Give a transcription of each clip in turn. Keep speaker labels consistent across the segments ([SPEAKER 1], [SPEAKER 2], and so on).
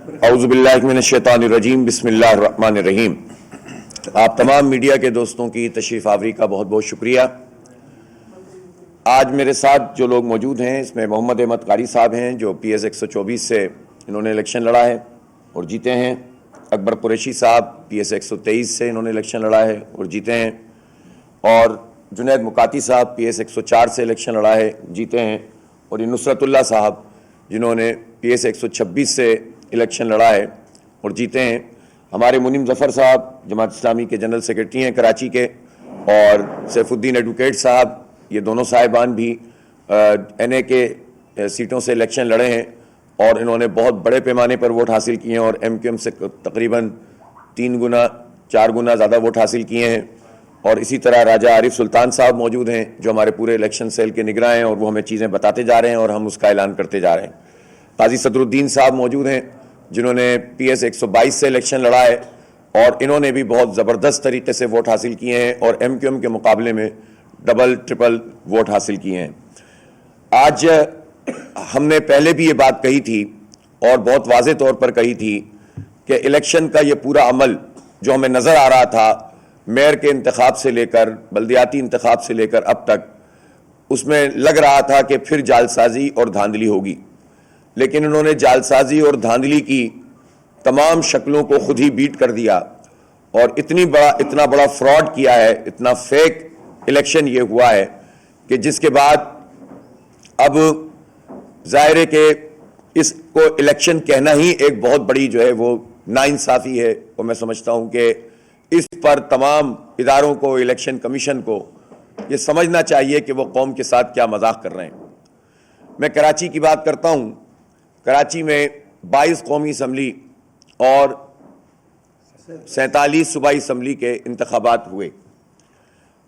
[SPEAKER 1] اعوذ باللہ من الشیطان الرجیم، بسم اللہ الرحمن الرحیم۔ آپ تمام میڈیا کے دوستوں کی تشریف آوری کا بہت بہت شکریہ۔ آج میرے ساتھ جو لوگ موجود ہیں اس میں محمد احمد قاری صاحب ہیں جو پی ایس 124 سے انہوں نے الیکشن لڑا ہے اور جیتے ہیں۔ اکبر قریشی صاحب پی ایس 123 سے انہوں نے الیکشن لڑا ہے اور جیتے ہیں، اور جنید مکاتی صاحب پی ایس 104 سے الیکشن لڑا ہے، جیتے ہیں، اور یہ نصرت اللہ صاحب جنہوں نے پی ایس 126 سے الیکشن لڑا ہے اور جیتے ہیں۔ ہمارے منیم ظفر صاحب جماعت اسلامی کے جنرل سیکرٹری ہیں کراچی کے، اور سیف الدین ایڈوکیٹ صاحب، یہ دونوں صاحبان بھی این اے کے سیٹوں سے الیکشن لڑے ہیں اور انہوں نے بہت بڑے پیمانے پر ووٹ حاصل کیے ہیں اور ایم کیو ایم سے تقریباً 3 گنا 4 گنا زیادہ ووٹ حاصل کیے ہیں۔ اور اسی طرح راجہ عارف سلطان صاحب موجود ہیں جو ہمارے پورے الیکشن سیل کے نگراں ہیں، اور وہ ہمیں چیزیں بتاتے جا رہے ہیں اور ہم اس کا اعلان کرتے جا رہے ہیں۔ قاضی صدر الدین صاحب موجود ہیں جنہوں نے پی ایس 122 سے الیکشن لڑا ہے اور انہوں نے بھی بہت زبردست طریقے سے ووٹ حاصل کیے ہیں اور ایم کیو ایم کے مقابلے میں ڈبل ٹرپل ووٹ حاصل کیے ہیں۔ آج ہم نے پہلے بھی یہ بات کہی تھی اور بہت واضح طور پر کہی تھی کہ الیکشن کا یہ پورا عمل جو ہمیں نظر آ رہا تھا، میئر کے انتخاب سے لے کر بلدیاتی انتخاب سے لے کر اب تک، اس میں لگ رہا تھا کہ پھر جعلسازی اور دھاندلی ہوگی، لیکن انہوں نے جعلسازی اور دھاندلی کی تمام شکلوں کو خود ہی بیٹ کر دیا اور اتنا بڑا فراڈ کیا ہے، اتنا فیک الیکشن یہ ہوا ہے کہ جس کے بعد اب ظاہر ہے کہ اس کو الیکشن کہنا ہی ایک بہت بڑی جو ہے وہ ناانصافی ہے، اور میں سمجھتا ہوں کہ اس پر تمام اداروں کو، الیکشن کمیشن کو یہ سمجھنا چاہیے کہ وہ قوم کے ساتھ کیا مذاق کر رہے ہیں۔ میں کراچی کی بات کرتا ہوں۔ کراچی میں 22 قومی اسمبلی اور 47 صوبائی اسمبلی کے انتخابات ہوئے۔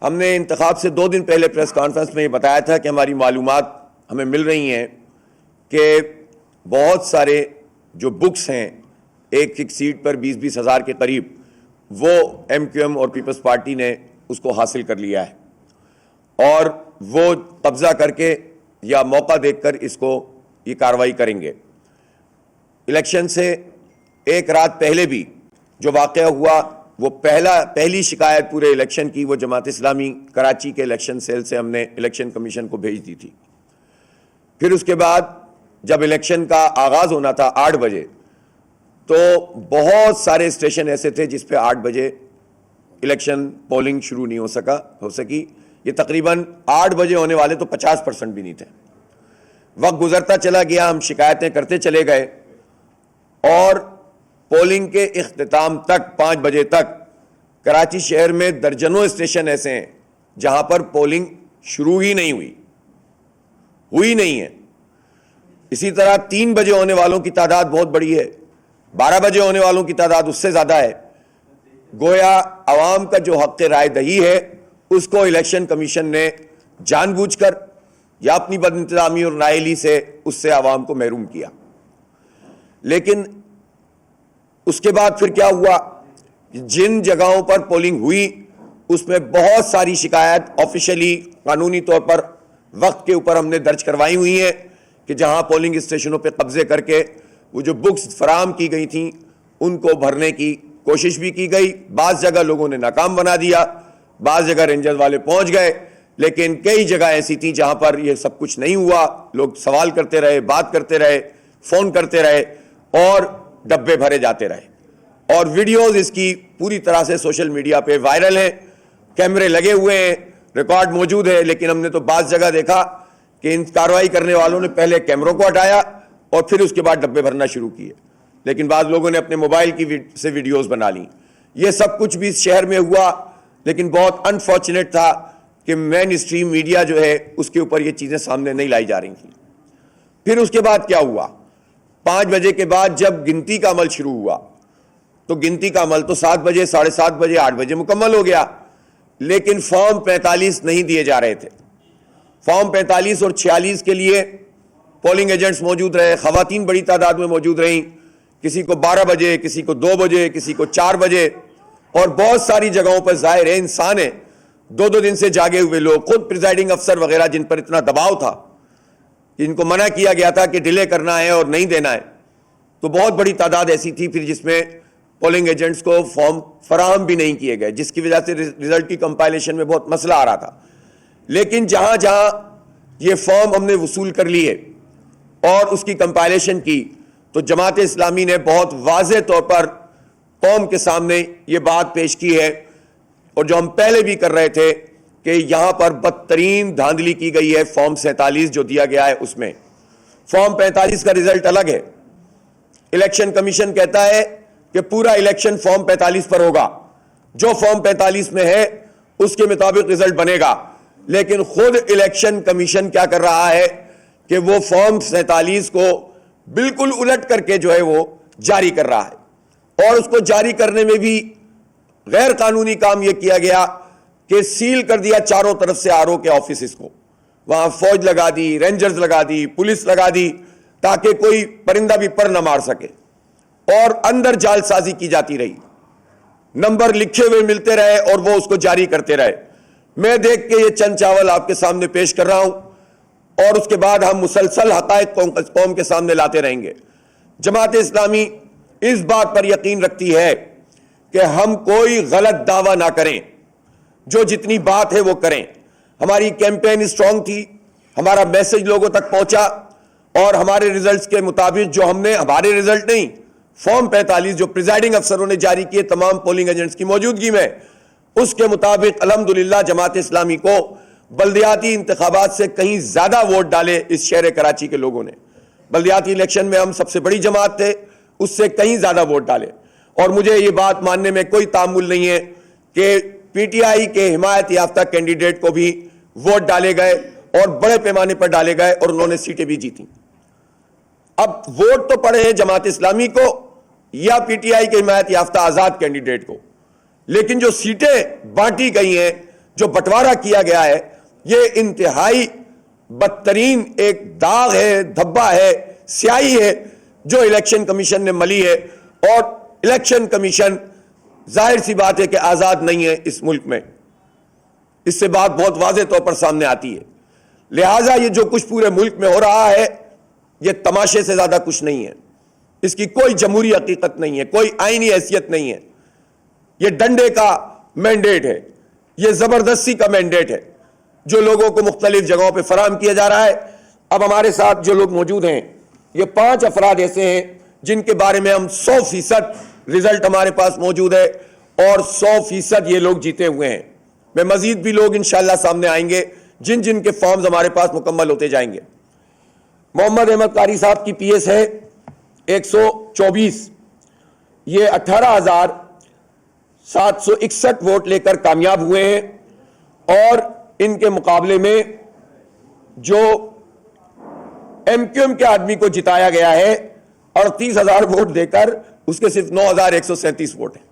[SPEAKER 1] ہم نے انتخاب سے 2 دن پہلے پریس کانفرنس میں یہ بتایا تھا کہ ہماری معلومات ہمیں مل رہی ہیں کہ بہت سارے جو بکس ہیں ایک سیٹ پر 20-20 ہزار کے قریب، وہ ایم کیو ایم اور پیپلز پارٹی نے اس کو حاصل کر لیا ہے اور وہ قبضہ کر کے یا موقع دیکھ کر اس کو یہ کارروائی کریں گے۔ الیکشن سے ایک رات پہلے بھی جو واقعہ ہوا، وہ پہلی شکایت پورے الیکشن کی وہ جماعت اسلامی کراچی کے الیکشن سیل سے ہم نے الیکشن کمیشن کو بھیج دی تھی۔ پھر اس کے بعد جب الیکشن کا آغاز ہونا تھا 8 بجے، تو بہت سارے اسٹیشن ایسے تھے جس پہ 8 بجے الیکشن پولنگ شروع نہیں ہو سکی۔ یہ تقریباً 8 بجے ہونے والے تو 50% بھی نہیں تھے۔ وقت گزرتا چلا گیا، ہم شکایتیں کرتے چلے گئے، اور پولنگ کے اختتام تک 5 بجے تک کراچی شہر میں درجنوں اسٹیشن ایسے ہیں جہاں پر پولنگ شروع ہی نہیں ہوئی نہیں ہے۔ اسی طرح 3 بجے ہونے والوں کی تعداد بہت بڑی ہے، 12 بجے ہونے والوں کی تعداد اس سے زیادہ ہے۔ گویا عوام کا جو حق رائے دہی ہے اس کو الیکشن کمیشن نے جان بوجھ کر یا اپنی بد انتظامی اور نااہلی سے اس سے عوام کو محروم کیا۔ لیکن اس کے بعد پھر کیا ہوا، جن جگہوں پر پولنگ ہوئی اس میں بہت ساری شکایت آفیشلی قانونی طور پر وقت کے اوپر ہم نے درج کروائی ہوئی ہیں کہ جہاں پولنگ اسٹیشنوں پہ قبضے کر کے وہ جو بکس فراہم کی گئی تھیں ان کو بھرنے کی کوشش بھی کی گئی۔ بعض جگہ لوگوں نے ناکام بنا دیا، بعض جگہ رینجرز والے پہنچ گئے، لیکن کئی جگہ ایسی تھیں جہاں پر یہ سب کچھ نہیں ہوا۔ لوگ سوال کرتے رہے، بات کرتے رہے، فون کرتے رہے اور ڈبے بھرے جاتے رہے، اور ویڈیوز اس کی پوری طرح سے سوشل میڈیا پہ وائرل ہیں، کیمرے لگے ہوئے ہیں، ریکارڈ موجود ہے۔ لیکن ہم نے تو بعض جگہ دیکھا کہ ان کارروائی کرنے والوں نے پہلے کیمروں کو ہٹایا اور پھر اس کے بعد ڈبے بھرنا شروع کیے، لیکن بعض لوگوں نے اپنے موبائل کی سے ویڈیوز بنا لیں۔ یہ سب کچھ بھی اس شہر میں ہوا، لیکن بہت انفارچونیٹ تھا کہ مین اسٹریم میڈیا جو ہے اس کے اوپر یہ چیزیں سامنے نہیں لائی جا رہی تھیں۔ پھر اس کے بعد کیا ہوا، 5 بجے کے بعد جب گنتی کا عمل شروع ہوا تو گنتی کا عمل تو 7 بجے، 7:30 بجے، 8 بجے مکمل ہو گیا، لیکن فارم 45 نہیں دیے جا رہے تھے۔ فارم 45 اور 46 کے لیے پولنگ ایجنٹس موجود رہے، خواتین بڑی تعداد میں موجود رہیں، کسی کو 12 بجے، کسی کو 2 بجے، کسی کو 4 بجے، اور بہت ساری جگہوں پر ظاہر ہے انسان ہے، 2 دن سے جاگے ہوئے لوگ، خود پریزائڈنگ افسر وغیرہ جن پر اتنا دباؤ تھا، جن کو منع کیا گیا تھا کہ ڈیلے کرنا ہے اور نہیں دینا ہے، تو بہت بڑی تعداد ایسی تھی پھر جس میں پولنگ ایجنٹس کو فارم فراہم بھی نہیں کیے گئے، جس کی وجہ سے رزلٹ کی کمپائلیشن میں بہت مسئلہ آ رہا تھا. لیکن جہاں جہاں یہ فارم ہم نے وصول کر لیے اور اس کی کمپائلیشن کی تو جماعت اسلامی نے بہت واضح طور پر قوم کے سامنے یہ بات پیش کی ہے، اور جو ہم پہلے بھی کر رہے تھے کہ یہاں پر بدترین دھاندلی کی گئی ہے. فارم 47 جو دیا گیا ہے اس میں فارم 45 کا رزلٹ الگ ہے. الیکشن کمیشن کہتا ہے کہ پورا الیکشن فارم 45 پر ہوگا، جو فارم 45 میں ہے اس کے مطابق رزلٹ بنے گا. لیکن خود الیکشن کمیشن کیا کر رہا ہے کہ وہ فارم 47 کو بالکل الٹ کر کے جو ہے وہ جاری کر رہا ہے، اور اس کو جاری کرنے میں بھی غیر قانونی کام یہ کیا گیا کہ سیل کر دیا چاروں طرف سے آر او کے آفیسز کو. وہاں فوج لگا دی، رینجرز لگا دی، پولیس لگا دی، تاکہ کوئی پرندہ بھی پر نہ مار سکے، اور اندر جال سازی کی جاتی رہی. نمبر لکھے ہوئے ملتے رہے اور وہ اس کو جاری کرتے رہے. میں دیکھ کے یہ چند چاول آپ کے سامنے پیش کر رہا ہوں، اور اس کے بعد ہم مسلسل حقائق قوم کے سامنے لاتے رہیں گے. جماعت اسلامی اس بات پر یقین رکھتی ہے کہ ہم کوئی غلط دعویٰ نہ کریں، جو جتنی بات ہے وہ کریں. ہماری کیمپین اسٹرانگ تھی، ہمارا میسج لوگوں تک پہنچا، اور ہمارے ریزلٹس کے مطابق جو ہم نے، ہمارے ریزلٹ نہیں، فارم 45 جو پریزائڈنگ افسروں نے جاری کیے تمام پولنگ ایجنٹس کی موجودگی میں، اس کے مطابق الحمدللہ جماعت اسلامی کو بلدیاتی انتخابات سے کہیں زیادہ ووٹ ڈالے اس شہر کراچی کے لوگوں نے. بلدیاتی الیکشن میں ہم سب سے بڑی جماعت تھے، اس سے کہیں زیادہ ووٹ ڈالے. اور مجھے یہ بات ماننے میں کوئی تعمل نہیں ہے کہ پی ٹی آئی کے حمایت یافتہ کینڈیڈیٹ کو بھی ووٹ ڈالے گئے اور بڑے پیمانے پر ڈالے گئے اور انہوں نے سیٹیں بھی جیتی. اب ووٹ تو پڑے ہیں جماعت اسلامی کو یا پی ٹی آئی کے حمایت یافتہ آزاد کینڈیڈیٹ کو، لیکن جو سیٹیں بانٹی گئی ہیں، جو بٹوارا کیا گیا ہے، یہ انتہائی بدترین ایک داغ ہے، دھبا ہے، سیاہی ہے جو الیکشن کمیشن نے ملی ہے. اور الیکشن کمیشن ظاہر سی بات ہے کہ آزاد نہیں ہے اس ملک میں، اس سے بات بہت واضح طور پر سامنے آتی ہے. لہٰذا یہ جو کچھ پورے ملک میں ہو رہا ہے یہ تماشے سے زیادہ کچھ نہیں ہے. اس کی کوئی جمہوری حقیقت نہیں ہے، کوئی آئینی حیثیت نہیں ہے. یہ ڈنڈے کا مینڈیٹ ہے، یہ زبردستی کا مینڈیٹ ہے جو لوگوں کو مختلف جگہوں پہ فراہم کیا جا رہا ہے. اب ہمارے ساتھ جو لوگ موجود ہیں یہ 5 افراد ایسے ہیں جن کے بارے میں ہم 100% رزلٹ ہمارے پاس موجود ہے اور 100% یہ لوگ جیتے ہوئے ہیں. میں مزید بھی لوگ انشاءاللہ سامنے آئیں گے جن جن کے فارمز ہمارے پاس مکمل ہوتے جائیں گے. محمد احمد قاری صاحب کی پی ایس ہے 124، یہ 18,761 ووٹ لے کر کامیاب ہوئے ہیں، اور ان کے مقابلے میں جو ایم کیو ایم کے آدمی کو جتایا گیا ہے 38,000 ووٹ دے کر، اس کے صرف 9,137 ووٹ ہیں.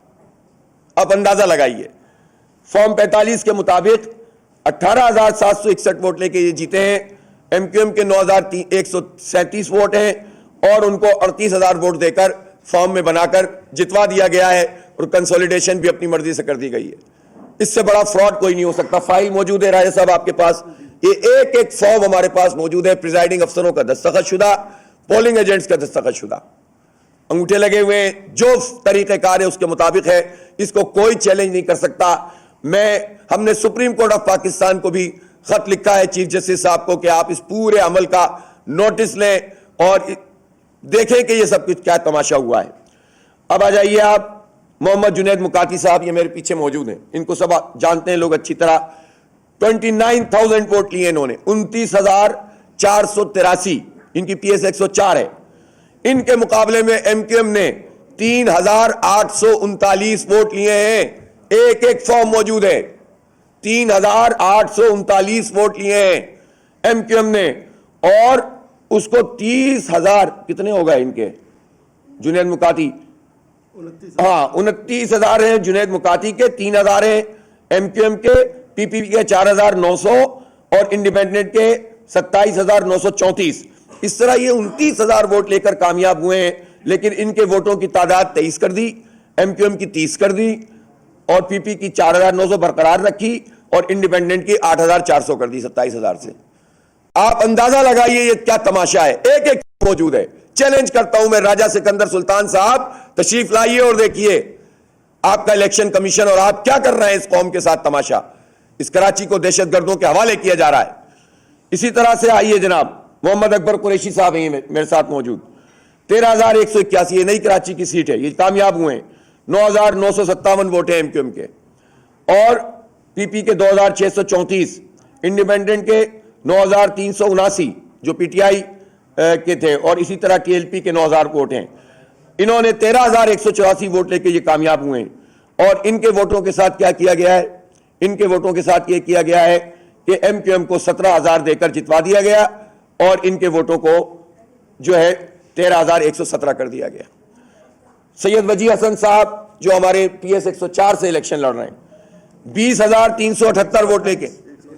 [SPEAKER 1] اب اندازہ لگائیے، فارم 45 کے مطابق 18,761 ووٹ لے کے یہ جیتے ہیں، ایم کیو ایم کے 9,137 ووٹ ہیں، اور ان کو 38,000 ووٹ دے کر فارم میں بنا کر جتوا دیا گیا ہے، اور کنسولیڈیشن بھی اپنی مرضی سے کر دی گئی ہے. اس سے بڑا فراڈ کوئی نہیں ہو سکتا. فائل موجود ہے راجہ صاحب آپ کے پاس، یہ ایک ایک فارم ہمارے پاس موجود ہے، پریزائڈنگ افسروں کا دستخط شدہ، پولنگ ایجنٹس کا دستخط شدہ، انگوٹھے لگے ہوئے ہیں، جو طریقہ کار ہے اس کے مطابق ہے. اس کو کوئی چیلنج نہیں کر سکتا. ہم نے سپریم کورٹ آف پاکستان کو بھی خط لکھا ہے چیف جسٹس صاحب کو کہ آپ اس پورے عمل کا نوٹس لیں اور دیکھیں کہ یہ سب کچھ کیا تماشا ہوا ہے. اب آ جائیے آپ محمد جنید مکاتی صاحب، یہ میرے پیچھے موجود ہیں، ان کو سب جانتے ہیں لوگ اچھی طرح. 29,000 ووٹ لیے انہوں نے، 29,483، ان کی پی ایس 104 ہے. ان کے مقابلے میں ایم کیو ایم نے 3,839 ووٹ لیے ہیں. ایک ایک فارم موجود ہے، 3,839 ووٹ لیے ہیں ایم کیو ایم نے، اور اس کو 30,000 کتنے ہو گئے ان کے جنید مکاتی، 29,000 ہیں جنید مکاتی کے، 3,000 ہیں ایم کیو ایم کے، پی پی پی کے 4,900 اور انڈیپینڈنٹ کے 27,934. اس طرح یہ 29,000 ووٹ لے کر کامیاب ہوئے ہیں. لیکن ان کے ووٹوں کی تعداد 23 کر دی، ایم کیو ایم کی 30 کر دی، اور پی پی کی 4,900 برقرار رکھی، اور انڈیپینڈنٹ کی 8,400 کر دی 27,000 سے. آپ اندازہ لگائیے یہ کیا تماشا ہے. ایک ایک موجود ہے، چیلنج کرتا ہوں میں راجہ سکندر سلطان صاحب، تشریف لائیے اور دیکھیے آپ کا الیکشن کمیشن اور آپ کیا کر رہے ہیں اس قوم کے ساتھ تماشا. اس کراچی کو دہشت گردوں کے حوالے کیا جا رہا ہے. اسی طرح سے آئیے جناب محمد اکبر قریشی صاحب ہیں میرے ساتھ موجود. 13,181 یہ نئی کراچی کی سیٹ ہے، یہ کامیاب ہوئے ہیں. 9,957 ووٹ ہیں ایم کیو ایم کے، اور پی پی کے 2,634، انڈیپینڈنٹ کے 9,379 جو پی ٹی آئی کے تھے، اور اسی طرح ٹی ایل پی کے 9,000 ووٹ ہیں. انہوں نے 13,184 ووٹ لے کے یہ کامیاب ہوئے ہیں. اور ان کے ووٹوں کے ساتھ کیا کیا گیا ہے؟ ان کے ووٹوں کے ساتھ یہ کیا گیا ہے کہ ایم کیو ایم کو 17,000 دے کر جتوا دیا گیا، اور ان کے ووٹوں کو جو ہے 13,117 کر دیا گیا. سید وجی حسن صاحب جو ہمارے پی ایس 104 سے الیکشن لڑ رہے ہیں، 20,378 ووٹ لے کے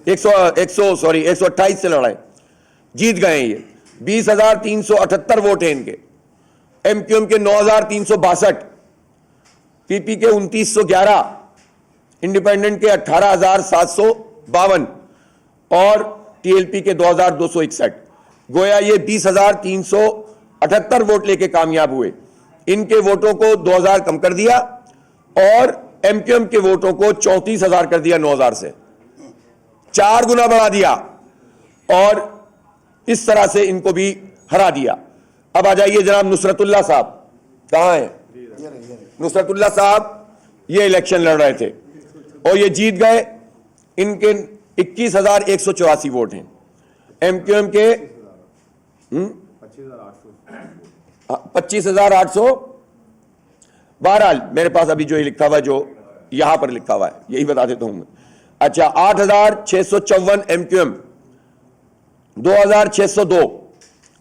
[SPEAKER 1] 128 سے لڑائے، جیت گئے ہیں. یہ 20,378 ووٹ ہیں ان کے. ایم کیو ایم کے 9,362، پی پی کے 2,911، انڈیپینڈنٹ کے 18,752، اور ٹی ایل پی کے 2,261. گویا یہ 20,378 ووٹ لے کے کامیاب ہوئے. ان کے ووٹوں کو 2,000 کم کر دیا، اور ایم کیو ایم کے ووٹوں کو 34,000 کر دیا 9,000 سے، 4 گنا بڑھا دیا، اور اس طرح سے ان کو بھی ہرا دیا. اب آ جائیے جناب نصرت اللہ صاحب، کہاں ہیں نصرت اللہ صاحب؟ یہ الیکشن لڑ رہے تھے اور یہ جیت گئے. ان کے 21,184 ووٹ ہیں. ایم کیو ایم کے 25,800. بہرحال میرے پاس ابھی جو لکھا ہوا ہے، جو یہاں پر لکھا ہوا ہے، یہی بتا دیتا ہوں میں. اچھا، 8,654 ایم کیو ایم، 2,602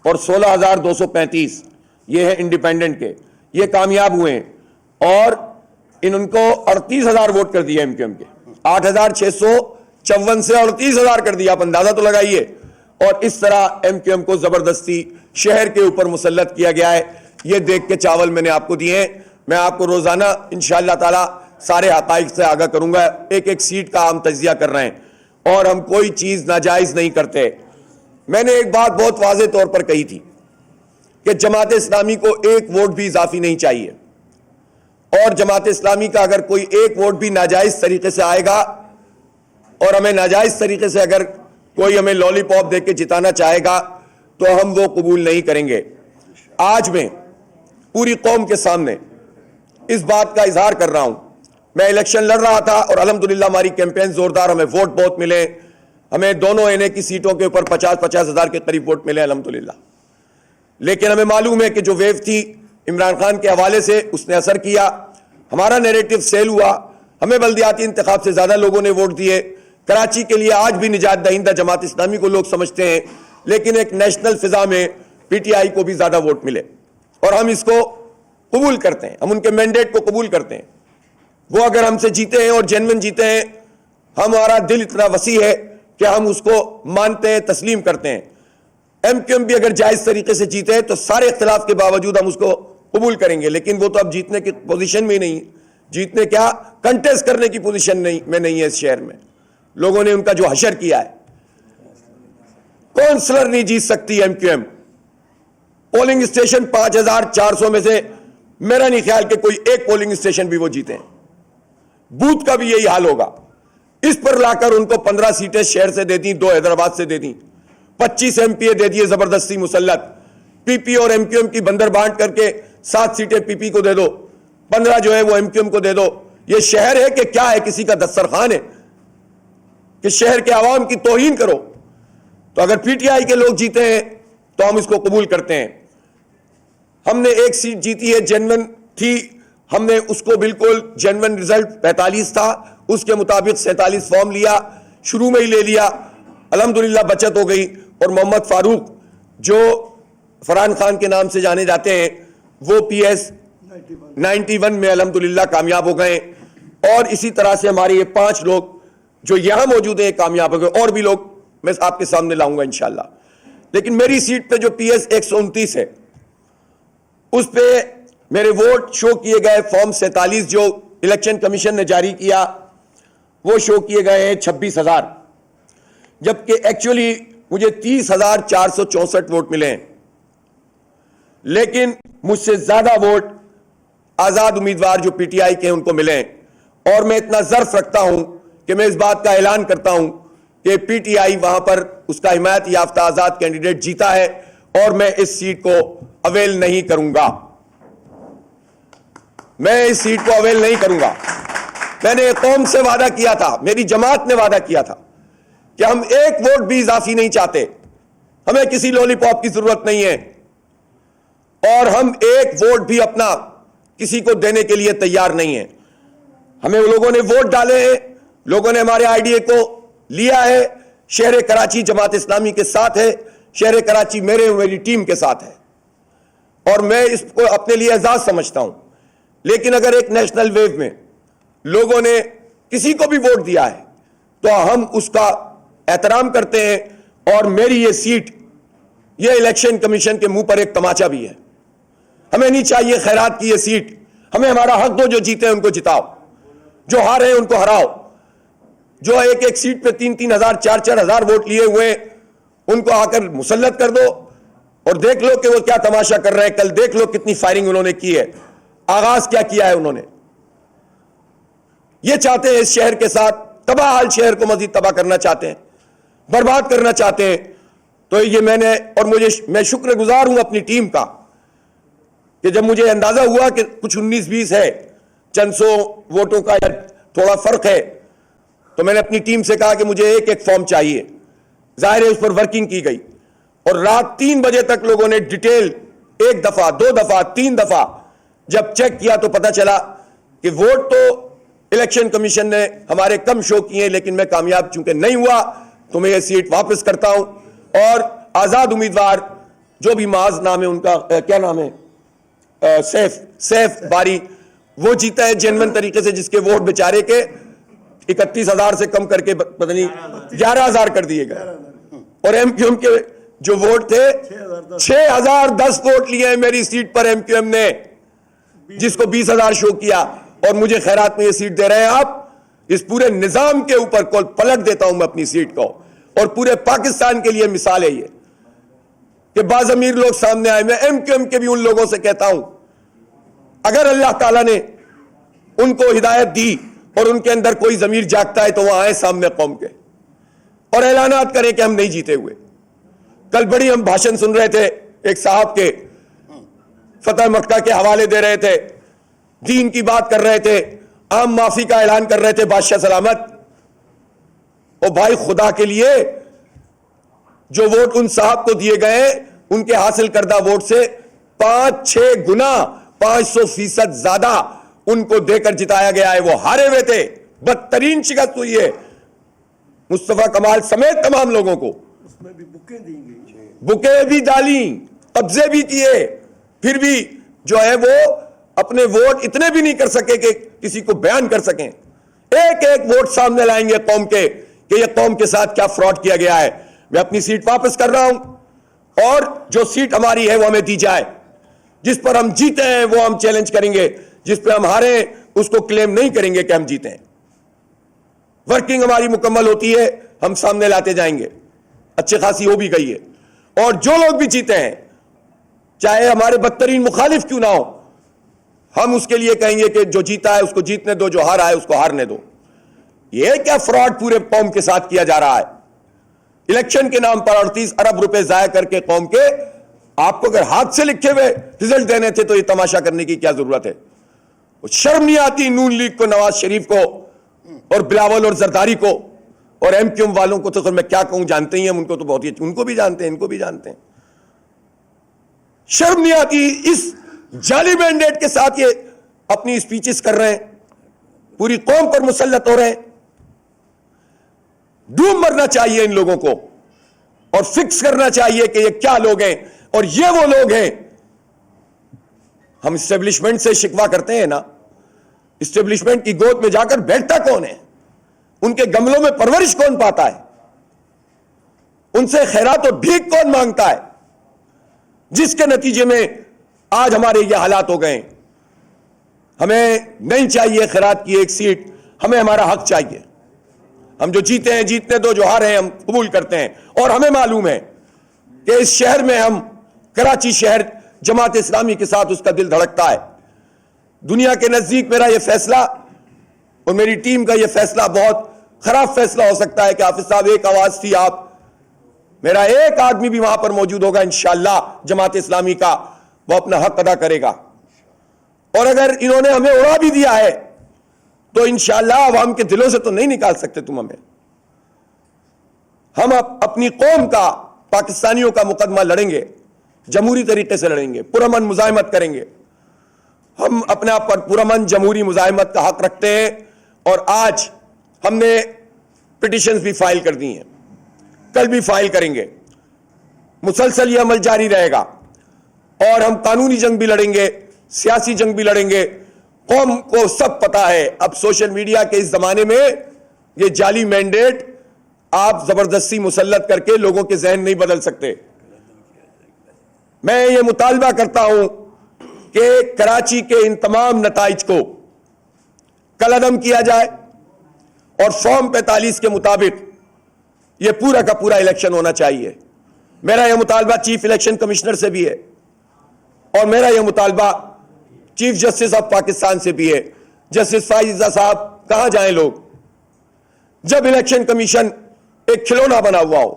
[SPEAKER 1] اور 16,235 یہ ہے انڈیپینڈنٹ کے. یہ کامیاب ہوئے ہیں، اور ان کو 38,000 ووٹ کر دیا ایم کیو ایم کے. 8,654 سے 38,000 کر دیا، آپ اندازہ تو لگائیے. اور اس طرح ایم کیو ایم کو زبردستی شہر کے اوپر مسلط کیا گیا ہے. یہ دیکھ کے چاول میں نے آپ کو دیے ہیں. میں آپ کو روزانہ انشاءاللہ تعالی سارے حقائق سے آگاہ کروں گا. ایک ایک سیٹ کا ہم تجزیہ کر رہے ہیں، اور ہم کوئی چیز ناجائز نہیں کرتے. میں نے ایک بات بہت واضح طور پر کہی تھی کہ جماعت اسلامی کو ایک ووٹ بھی اضافی نہیں چاہیے، اور جماعت اسلامی کا اگر کوئی ایک ووٹ بھی ناجائز طریقے سے آئے گا، اور ہمیں ناجائز طریقے سے اگر کوئی ہمیں لولی پاپ دے کے جتانا چاہے گا، تو ہم وہ قبول نہیں کریں گے. آج میں پوری قوم کے سامنے اس بات کا اظہار کر رہا ہوں. میں الیکشن لڑ رہا تھا، اور الحمدللہ ہماری کیمپین زوردار، ہمیں ووٹ بہت ملے. ہمیں دونوں این اے کی سیٹوں کے اوپر 50,000 ہزار کے قریب ووٹ ملے الحمدللہ. لیکن ہمیں معلوم ہے کہ جو ویو تھی عمران خان کے حوالے سے، اس نے اثر کیا. ہمارا نیریٹو سیل ہوا. ہمیں بلدیاتی انتخاب سے زیادہ لوگوں نے ووٹ دیے. کراچی کے لیے آج بھی نجات دہندہ جماعت اسلامی کو لوگ سمجھتے ہیں، لیکن ایک نیشنل فضا میں پی ٹی آئی کو بھی زیادہ ووٹ ملے، اور ہم اس کو قبول کرتے ہیں. ہم ان کے مینڈیٹ کو قبول کرتے ہیں. وہ اگر ہم سے جیتے ہیں اور جینوین جیتے ہیں، ہمارا دل اتنا وسیع ہے کہ ہم اس کو مانتے ہیں، تسلیم کرتے ہیں. ایم کیو ایم بھی اگر جائز طریقے سے جیتے ہیں تو سارے اختلاف کے باوجود ہم اس کو قبول کریں گے. لیکن وہ تو اب جیتنے کی پوزیشن میں نہیں، جیتنے کیا کنٹیسٹ کرنے کی پوزیشن میں نہیں ہے. اس شہر میں لوگوں نے ان کا جو حشر کیا ہے، کونسلر نہیں جیت سکتی M Q M. Polling station 5,400 میں سے میرا نہیں خیال کہ کوئی ایک پولنگ اسٹیشن بھی وہ جیتے ہیں. بوتھ کا بھی یہی حال ہوگا. اس پر لا کر ان کو 15 سیٹیں شہر سے دے دیں، 2 حیدرآباد سے دے دیں، 25 ایم پی اے دے دیے زبردستی مسلط. پی پی اور ایم کیو ایم کی بندر بانٹ کر کے 7 سیٹیں پی پی کو دے دو، 15 جو ہے وہ ایم کیو ایم کو دے دو. یہ شہر ہے کہ کیا ہے؟ کسی کا دسترخوان ہے کہ شہر کے عوام کی توہین کرو؟ تو اگر پی ٹی آئی کے لوگ جیتے ہیں تو ہم اس کو قبول کرتے ہیں. ہم نے ایک سیٹ جیتی ہے، جینوین تھی، ہم نے اس کو بالکل جینوین رزلٹ 45 تھا، اس کے مطابق 47 فارم لیا، شروع میں ہی لے لیا. الحمدللہ بچت ہو گئی. اور محمد فاروق جو فرحان خان کے نام سے جانے جاتے ہیں، وہ پی ایس 91 میں الحمدللہ کامیاب ہو گئے. اور اسی طرح سے ہمارے یہ 5 لوگ جو یہاں موجود ہیں کامیاب ہو گئے، اور بھی لوگ میں آپ کے سامنے لاؤں گا انشاءاللہ. لیکن میری سیٹ پہ جو پی ایس 129 ہے، اس پہ میرے ووٹ شو کیے گئے. فارم 47 جو الیکشن کمیشن نے جاری کیا، وہ شو کیے گئے ہیں 26,000، جبکہ ایکچولی مجھے 30,464 ووٹ ملے ہیں. لیکن مجھ سے زیادہ ووٹ آزاد امیدوار جو پی ٹی آئی کے ان کو ملیں، اور میں اتنا ظرف رکھتا ہوں کہ میں اس بات کا اعلان کرتا ہوں کہ پی ٹی آئی وہاں پر اس کا حمایت یافتہ آزاد کینڈیڈیٹ جیتا ہے اور میں اس سیٹ کو اویل نہیں کروں گا. میں اس سیٹ کو اویل نہیں کروں گا. میں نے قوم سے وعدہ کیا تھا، میری جماعت نے وعدہ کیا تھا کہ ہم ایک ووٹ بھی اضافی نہیں چاہتے. ہمیں کسی لولی پاپ کی ضرورت نہیں ہے، اور ہم ایک ووٹ بھی اپنا کسی کو دینے کے لیے تیار نہیں ہیں. ہمیں لوگوں نے ووٹ ڈالے ہیں، لوگوں نے ہمارے آئی ڈی اے کو لیا ہے. شہر کراچی جماعت اسلامی کے ساتھ ہے، شہر کراچی میری ٹیم کے ساتھ ہے، اور میں اس کو اپنے لیے اعزاز سمجھتا ہوں. لیکن اگر ایک نیشنل ویو میں لوگوں نے کسی کو بھی ووٹ دیا ہے تو ہم اس کا احترام کرتے ہیں. اور میری یہ سیٹ، یہ الیکشن کمیشن کے منہ پر ایک تماچا بھی ہے. ہمیں نہیں چاہیے خیرات کی یہ سیٹ. ہمیں ہمارا حق دو، جو جیتے ہیں ان کو جتاؤ، جو ہارے ہیں ان کو ہراؤ، جو ایک ایک سیٹ پہ 3-3 ہزار 4-4 ہزار ووٹ لیے ہوئے ان کو آ کر مسلط کر دو اور دیکھ لو کہ وہ کیا تماشا کر رہے ہیں. کل دیکھ لو کتنی فائرنگ انہوں نے کی ہے. آغاز کیا کیا ہے انہوں نے. یہ چاہتے ہیں اس شہر کے ساتھ تباہ حال شہر کو مزید تباہ کرنا چاہتے ہیں، برباد کرنا چاہتے ہیں. تو یہ میں شکر گزار ہوں اپنی ٹیم کا کہ جب مجھے اندازہ ہوا کہ کچھ 19-20 ہے، چند سو ووٹوں کا تھوڑا فرق ہے، تو میں نے اپنی ٹیم سے کہا کہ مجھے ایک ایک فارم چاہیے. ظاہر ہے اس پر ورکنگ کی گئی، اور رات 3 بجے تک لوگوں نے ڈیٹیل 1 دفعہ 2 دفعہ 3 دفعہ جب چیک کیا تو پتا چلا کہ ووٹ تو الیکشن کمیشن نے ہمارے کم شو کیے، لیکن میں کامیاب چونکہ نہیں ہوا تو میں یہ سیٹ واپس کرتا ہوں. اور آزاد امیدوار جو بھی معاذ نام ہے ان کا، کیا نام ہے، سیف باری، وہ جیتا ہے جینون طریقے سے، جس کے ووٹ بیچارے کے 31,000 سے کم کر کے پتہ نہیں 11,000 کر دیے گئے. اور ایم کیو ایم کے جو ووٹ تھے 6,010 ووٹ لیے ہیں میری سیٹ پر ایم کیو ایم نے، جس کو 20,000 شو کیا، اور مجھے خیرات میں یہ سیٹ دے رہے ہیں آپ. اس پورے نظام کے اوپر کول پلٹ دیتا ہوں میں اپنی سیٹ کو، اور پورے پاکستان کے لیے مثال ہے یہ کہ بعض امیر لوگ سامنے آئے. میں ایم کیو ایم کے بھی ان لوگوں سے کہتا ہوں اگر اللہ تعالیٰ نے ان کو ہدایت دی اور ان کے اندر کوئی ضمیر جاگتا ہے تو وہ آئے سامنے قوم کے اور اعلانات کریں کہ ہم نہیں جیتے ہوئے. کل بڑی ہم بھاشن سن رہے تھے ایک صاحب کے، فتح مکہ کے حوالے دے رہے تھے، دین کی بات کر رہے تھے، عام معافی کا اعلان کر رہے تھے بادشاہ سلامت. او بھائی خدا کے لیے، جو ووٹ ان صاحب کو دیے گئے ان کے حاصل کردہ ووٹ سے 5-6 گنا 500% زیادہ ان کو دے کر جتایا گیا ہے. وہ ہارے ہوئے تھے، بدترین شکست ہوئی ہے مصطفیٰ کمال سمیت تمام لوگوں کو.
[SPEAKER 2] اس میں بھی بکیں دی گئی،
[SPEAKER 1] بکیں بھی ڈالیں، قبضے بھی کیے، پھر بھی جو ہے وہ اپنے ووٹ اتنے بھی نہیں کر سکے کہ کسی کو بیان کر سکیں. ایک ایک ووٹ سامنے لائیں گے قوم کے کہ یہ قوم کے ساتھ کیا فراڈ کیا گیا ہے. میں اپنی سیٹ واپس کر رہا ہوں، اور جو سیٹ ہماری ہے وہ ہمیں دی جائے. جس پر ہم جیتے ہیں وہ ہم چیلنج کریں گے، جس پہ ہم ہارے ہیں اس کو کلیم نہیں کریں گے کہ ہم جیتے ہیں. ورکنگ ہماری مکمل ہوتی ہے، ہم سامنے لاتے جائیں گے. اچھی خاصی ہو بھی گئی ہے. اور جو لوگ بھی جیتے ہیں، چاہے ہمارے بدترین مخالف کیوں نہ ہو، ہم اس کے لیے کہیں گے کہ جو جیتا ہے اس کو جیتنے دو، جو ہارا ہے اس کو ہارنے دو. یہ کیا فراڈ پورے قوم کے ساتھ کیا جا رہا ہے. الیکشن کے نام پر 38 ارب روپے ضائع کر کے قوم کے، آپ کو اگر ہاتھ سے لکھے ہوئے رزلٹ دینے تھے تو یہ تماشا کرنے کی کیا ضرورت ہے. شرم نہیں آتی نون لیگ کو، نواز شریف کو، اور بلاول اور زرداری کو، اور ایم کیو ایم والوں کو تو میں کیا کہوں، جانتے ہی ہم ان کو تو بہت ہی، ان کو بھی جانتے ہیں، ان کو بھی جانتے ہیں. شرم نہیں آتی. اس جعلی مینڈیٹ کے ساتھ یہ اپنی اسپیچز کر رہے ہیں، پوری قوم پر مسلط ہو رہے ہیں. ڈوب مرنا چاہیے ان لوگوں کو، اور فکس کرنا چاہیے کہ یہ کیا لوگ ہیں. اور یہ وہ لوگ ہیں، ہم اسٹیبلشمنٹ سے شکوہ کرتے ہیں نا، اسٹیبلشمنٹ کی گود میں جا کر بیٹھتا کون ہے؟ ان کے گملوں میں پرورش کون پاتا ہے؟ ان سے خیرات و بھیک کون مانگتا ہے؟ جس کے نتیجے میں آج ہمارے یہ حالات ہو گئے. ہمیں نہیں چاہیے خیرات کی ایک سیٹ، ہمیں ہمارا حق چاہیے. ہم جو جیتے ہیں جیتنے دو، جو ہارے ہیں ہم قبول کرتے ہیں. اور ہمیں معلوم ہے کہ اس شہر میں ہم، کراچی شہر جماعت اسلامی کے ساتھ اس کا دل دھڑکتا ہے. دنیا کے نزدیک میرا یہ فیصلہ اور میری ٹیم کا یہ فیصلہ بہت خراب فیصلہ ہو سکتا ہے کہ حافظ صاحب ایک آواز تھی آپ، میرا ایک آدمی بھی وہاں پر موجود ہوگا انشاءاللہ جماعت اسلامی کا، وہ اپنا حق ادا کرے گا. اور اگر انہوں نے ہمیں اڑا بھی دیا ہے تو انشاءاللہ عوام کے دلوں سے تو نہیں نکال سکتے تم ہمیں. ہم اپنی قوم کا، پاکستانیوں کا مقدمہ لڑیں گے، جمہوری طریقے سے لڑیں گے، پرامن مزاحمت کریں گے. ہم اپنے آپ پر پرامن جمہوری مزاحمت کا حق رکھتے ہیں، اور آج ہم نے پٹیشنز بھی فائل کر دی ہیں، کل بھی فائل کریں گے. مسلسل یہ عمل جاری رہے گا، اور ہم قانونی جنگ بھی لڑیں گے، سیاسی جنگ بھی لڑیں گے. قوم کو سب پتا ہے اب سوشل میڈیا کے اس زمانے میں یہ جعلی مینڈیٹ آپ زبردستی مسلط کر کے لوگوں کے ذہن نہیں بدل سکتے. میں یہ مطالبہ کرتا ہوں کہ کراچی کے ان تمام نتائج کو کالعدم کیا جائے، اور فارم 45 کے مطابق یہ پورا کا پورا الیکشن ہونا چاہیے. میرا یہ مطالبہ چیف الیکشن کمشنر سے بھی ہے، اور میرا یہ مطالبہ چیف جسٹس آف پاکستان سے بھی ہے. جسٹس فائزہ صاحب کہاں جائیں لوگ جب الیکشن کمیشن ایک کھلونا بنا ہوا ہو،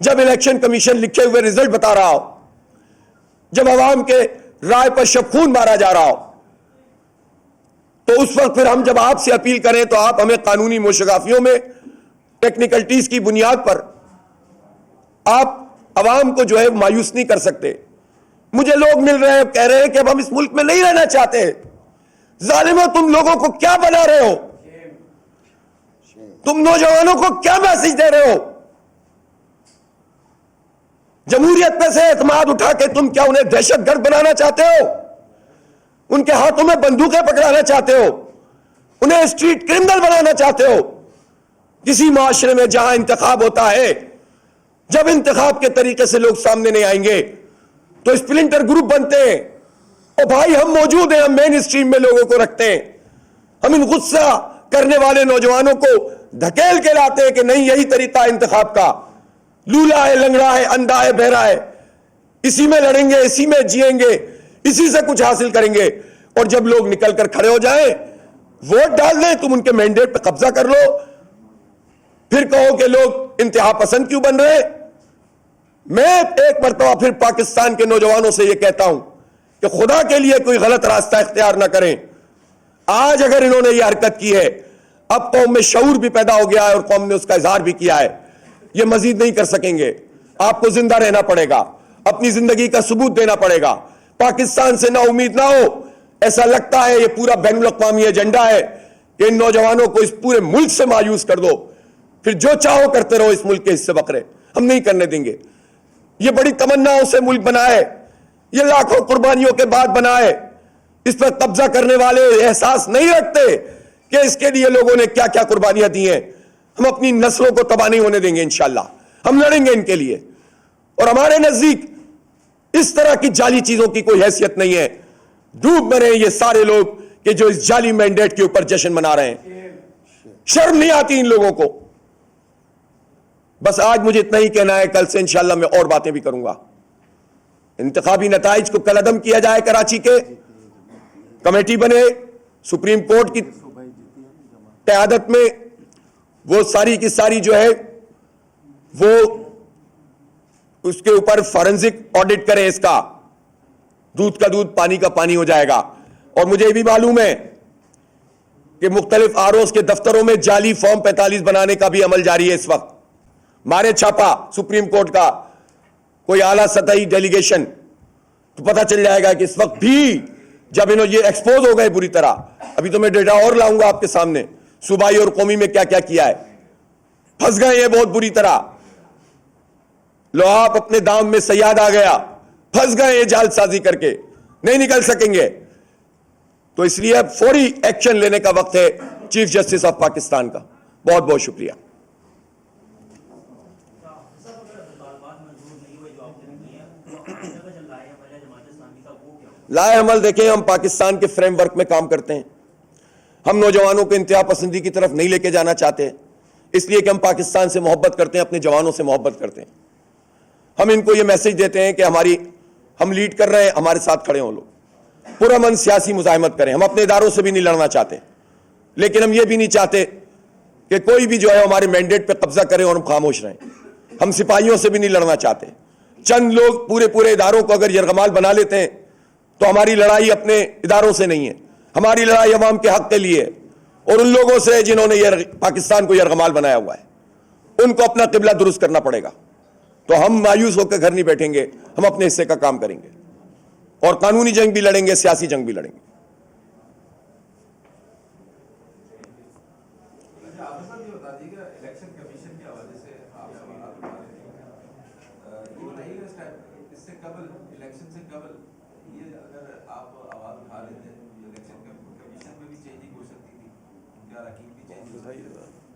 [SPEAKER 1] جب الیکشن کمیشن لکھے ہوئے رزلٹ بتا رہا ہو، جب عوام کے رائے پر شب خون مارا جا رہا ہو، تو اس وقت پھر ہم جب آپ سے اپیل کریں تو آپ ہمیں قانونی موشگافیوں میں ٹیکنیکلٹیز کی بنیاد پر آپ عوام کو جو ہے مایوس نہیں کر سکتے. مجھے لوگ مل رہے ہیں کہہ رہے ہیں کہ اب ہم اس ملک میں نہیں رہنا چاہتے. ظالموں تم لوگوں کو کیا بنا رہے ہو؟ تم نوجوانوں کو کیا میسج دے رہے ہو؟ جمہوریت پہ سے اعتماد اٹھا کے تم کیا انہیں دہشت گرد بنانا چاہتے ہو؟ ان کے ہاتھوں میں بندوقیں پکڑانا چاہتے ہو؟ انہیں اسٹریٹ کرمنل بنانا چاہتے ہو؟ کسی معاشرے میں جہاں انتخاب ہوتا ہے، جب انتخاب کے طریقے سے لوگ سامنے نہیں آئیں گے تو اسپلنٹر گروپ بنتے ہیں. اور بھائی ہم موجود ہیں، ہم مین اسٹریم میں لوگوں کو رکھتے ہیں. ہم ان غصہ کرنے والے نوجوانوں کو دھکیل کے لاتے ہیں کہ نہیں، یہی طریقہ انتخاب کا، لولا ہے، لنگڑا ہے، اندھا ہے، بہرا ہے، اسی میں لڑیں گے، اسی میں جیئیں گے، اسی سے کچھ حاصل کریں گے. اور جب لوگ نکل کر کھڑے ہو جائیں، ووٹ ڈال دیں، تم ان کے مینڈیٹ پہ قبضہ کر لو، پھر کہو کہ لوگ انتہا پسند کیوں بن رہے. میں ایک مرتبہ پھر پاکستان کے نوجوانوں سے یہ کہتا ہوں کہ خدا کے لیے کوئی غلط راستہ اختیار نہ کریں. آج اگر انہوں نے یہ حرکت کی ہے، اب قوم میں شعور بھی پیدا ہو گیا ہے اور قوم نے اس کا اظہار بھی کیا ہے. یہ مزید نہیں کر سکیں گے. آپ کو زندہ رہنا پڑے گا، اپنی زندگی کا ثبوت دینا پڑے گا. پاکستان سے نا امید نہ ہو. ایسا لگتا ہے یہ پورا بین الاقوامی ایجنڈا ہے کہ ان نوجوانوں کو اس پورے ملک سے مایوس کر دو، پھر جو چاہو کرتے رہو اس ملک کے حصے بکرے. ہم نہیں کرنے دیں گے. یہ بڑی تمناؤں سے ملک بنا ہے، یہ لاکھوں قربانیوں کے بعد بنا ہے. اس پر قبضہ کرنے والے احساس نہیں رکھتے کہ اس کے لیے لوگوں نے کیا کیا قربانیاں دی ہیں. ہم اپنی نسلوں کو تباہ نہیں ہونے دیں گے. انشاءاللہ ہم لڑیں گے ان کے لیے. اور ہمارے نزدیک اس طرح کی جعلی چیزوں کی کوئی حیثیت نہیں ہے. ڈوب مرے یہ سارے لوگ کہ جو اس جعلی مینڈیٹ کے اوپر جشن منا رہے ہیں. شرم نہیں آتی ان لوگوں کو. بس آج مجھے اتنا ہی کہنا ہے، کل سے انشاءاللہ میں اور باتیں بھی کروں گا. انتخابی نتائج کو کالعدم کیا جائے. کراچی کے کمیٹی بنے، سپریم کورٹ کی قیادت میں وہ ساری کی ساری جو ہے وہ اس کے اوپر فورنزک آڈٹ کریں. اس کا دودھ کا دودھ، پانی کا پانی ہو جائے گا. اور مجھے یہ بھی معلوم ہے کہ مختلف آرઓز کے دفتروں میں جعلی فارم 45 بنانے کا بھی عمل جاری ہے اس وقت. مارے چھاپا سپریم کورٹ کا کوئی اعلیٰ سطحی ڈیلیگیشن تو پتہ چل جائے گا کہ اس وقت بھی جب انہوں یہ ایکسپوز ہو گئے بری طرح. ابھی تو میں ڈیٹا اور لاؤں گا آپ کے سامنے، صوبائی اور قومی میں کیا کیا کیا ہے. پھنس گئے یہ بہت بری طرح. لوہاب اپنے دام میں صیاد آ گیا. پھنس گئے یہ جال سازی کر کے، نہیں نکل سکیں گے. تو اس لیے اب فوری ایکشن لینے کا وقت ہے چیف جسٹس آف پاکستان کا. بہت بہت شکریہ. لائے عمل دیکھیں، ہم پاکستان کے فریم ورک میں کام کرتے ہیں. ہم نوجوانوں کو انتہا پسندی کی طرف نہیں لے کے جانا چاہتے، اس لیے کہ ہم پاکستان سے محبت کرتے ہیں، اپنے جوانوں سے محبت کرتے ہیں. ہم ان کو یہ میسج دیتے ہیں کہ ہم لیڈ کر رہے ہیں, ہمارے ساتھ کھڑے ہوں لوگ, پرامن سیاسی مزاحمت کریں. ہم اپنے اداروں سے بھی نہیں لڑنا چاہتے, لیکن ہم یہ بھی نہیں چاہتے کہ کوئی بھی جو ہے ہمارے مینڈیٹ پہ قبضہ کرے اور ہم خاموش رہیں. ہم سپاہیوں سے بھی نہیں لڑنا چاہتے. چند لوگ پورے اداروں کو اگر یرغمال بنا لیتے ہیں تو ہماری لڑائی اپنے اداروں سے نہیں ہے, ہماری لڑائی عوام کے حق کے لیے ہے, اور ان لوگوں سے جنہوں نے پاکستان کو یرغمال بنایا ہوا ہے, ان کو اپنا قبلہ درست کرنا پڑے گا. تو ہم مایوس ہو کے گھر نہیں بیٹھیں گے, ہم اپنے حصے کا کام کریں گے, اور قانونی جنگ بھی لڑیں گے, سیاسی جنگ بھی لڑیں گے.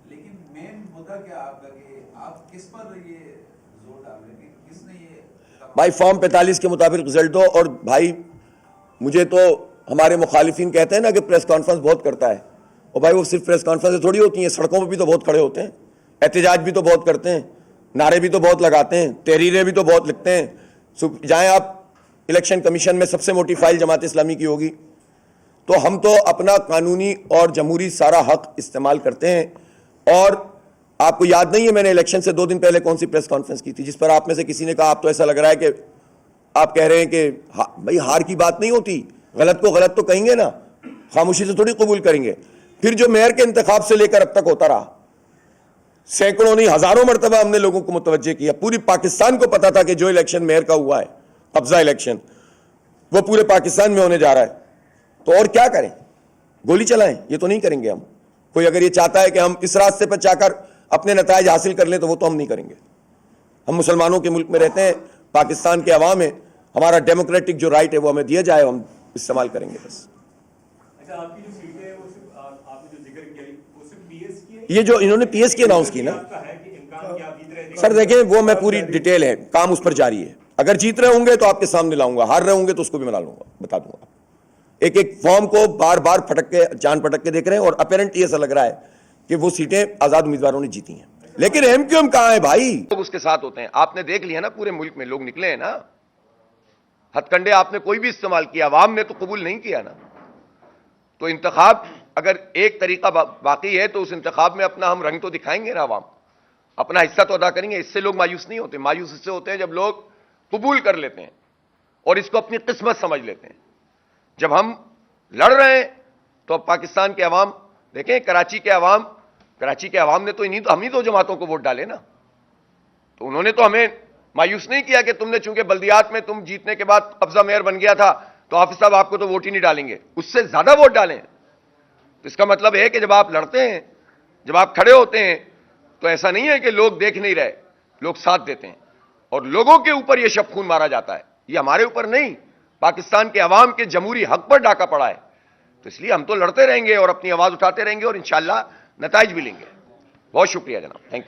[SPEAKER 3] لیکن مین مدعا کیا آپ کا کہ آپ کس پر یہ زور ڈال رہے ہیں کہ کس نے یہ
[SPEAKER 1] بھائی فارم 45 کے مطابق رزلٹ دو. اور بھائی مجھے تو ہمارے مخالفین کہتے ہیں نا کہ پریس کانفرنس بہت کرتا ہے, اور بھائی وہ صرف پریس کانفرنس تھوڑی ہوتی ہیں, سڑکوں پہ بھی تو بہت کھڑے ہوتے ہیں, احتجاج بھی تو بہت کرتے ہیں, نعرے بھی تو بہت لگاتے ہیں, تحریریں بھی تو بہت لکھتے ہیں. جائیں آپ الیکشن کمیشن میں سب سے موٹی فائل جماعت اسلامی کی ہوگی, تو ہم تو اپنا قانونی اور جمہوری سارا حق استعمال کرتے ہیں. اور آپ کو یاد نہیں ہے میں نے الیکشن سے 2 دن پہلے کون سی پریس کانفرنس کی تھی جس پر آپ میں سے کسی نے کہا آپ تو ایسا لگ رہا ہے کہ آپ کہہ رہے ہیں کہ بھائی ہار کی بات نہیں ہوتی, غلط کو غلط تو کہیں گے نا, خاموشی سے تھوڑی قبول کریں گے. پھر جو میئر کے انتخاب سے لے کر اب تک ہوتا رہا, سینکڑوں نہیں ہزاروں مرتبہ ہم نے لوگوں کو متوجہ کیا. پوری پاکستان کو پتا تھا کہ جو الیکشن میئر کا ہوا ہے, قبضہ الیکشن, وہ پورے پاکستان میں ہونے جا رہا ہے. تو اور کیا کریں, گولی چلائیں؟ یہ تو نہیں کریں گے ہم. کوئی اگر یہ چاہتا ہے کہ ہم اس راستے پر جا کر اپنے نتائج حاصل کر لیں تو وہ تو ہم نہیں کریں گے. ہم مسلمانوں کے ملک میں رہتے ہیں, پاکستان کے عوام ہیں, ہمارا ڈیموکریٹک جو رائٹ ہے وہ ہمیں دیا جائے, ہم استعمال کریں گے بس.
[SPEAKER 4] آپ کی جو سیٹ ہے وہ صرف آپ نے جو ذکر کیا وہ صرف پی ایس کی ہے,
[SPEAKER 1] یہ جو انہوں نے پی ایس کی اناؤنس کی نا سر, دیکھیں وہ میں پوری ڈیٹیل ہے, کام اس پر جاری ہے. اگر جیت رہے ہوں گے تو آپ کے سامنے لاؤں گا, ہار رہے ہوں گے تو اس کو بھی میں بتا دوں گا. ایک ایک فارم کو بار بار جان پٹک کے دیکھ رہے ہیں, اور اپیرنٹ ایسا لگ رہا ہے کہ وہ سیٹیں آزاد امیدواروں نے جیتی ہیں. لیکن ایم کیو ایم کہاں ہے بھائی؟ لوگ اس کے ساتھ ہوتے ہیں. آپ نے دیکھ لیا نا پورے ملک میں لوگ نکلے ہیں نا, ہتھ کنڈے آپ نے کوئی بھی استعمال کیا, عوام نے تو قبول نہیں کیا نا. تو انتخاب اگر ایک طریقہ باقی ہے تو اس انتخاب میں اپنا ہم رنگ تو دکھائیں گے نا, عوام اپنا حصہ تو ادا کریں گے. اس سے لوگ مایوس نہیں ہوتے. مایوس اس سے ہوتے ہیں جب لوگ قبول کر لیتے ہیں اور اس کو اپنی قسمت سمجھ لیتے ہیں. جب ہم لڑ رہے ہیں تو اب پاکستان کے عوام دیکھیں, کراچی کے عوام نے تو ہم ہی 2 جماعتوں کو ووٹ ڈالے نا. تو انہوں نے تو ہمیں مایوس نہیں کیا کہ تم نے چونکہ بلدیات میں تم جیتنے کے بعد قبضہ میئر بن گیا تھا تو حافظ صاحب آپ کو تو ووٹ ہی نہیں ڈالیں گے, اس سے زیادہ ووٹ ڈالیں. تو اس کا مطلب ہے کہ جب آپ لڑتے ہیں, جب آپ کھڑے ہوتے ہیں تو ایسا نہیں ہے کہ لوگ دیکھ نہیں رہے, لوگ ساتھ دیتے ہیں. اور لوگوں کے اوپر یہ شب خون مارا جاتا ہے, یہ ہمارے اوپر نہیں, پاکستان کے عوام کے جمہوری حق پر ڈاکہ پڑا ہے. تو اس لیے ہم تو لڑتے رہیں گے اور اپنی آواز اٹھاتے رہیں گے, اور انشاءاللہ نتائج بھی لیں گے. بہت شکریہ جناب, تھینک یو.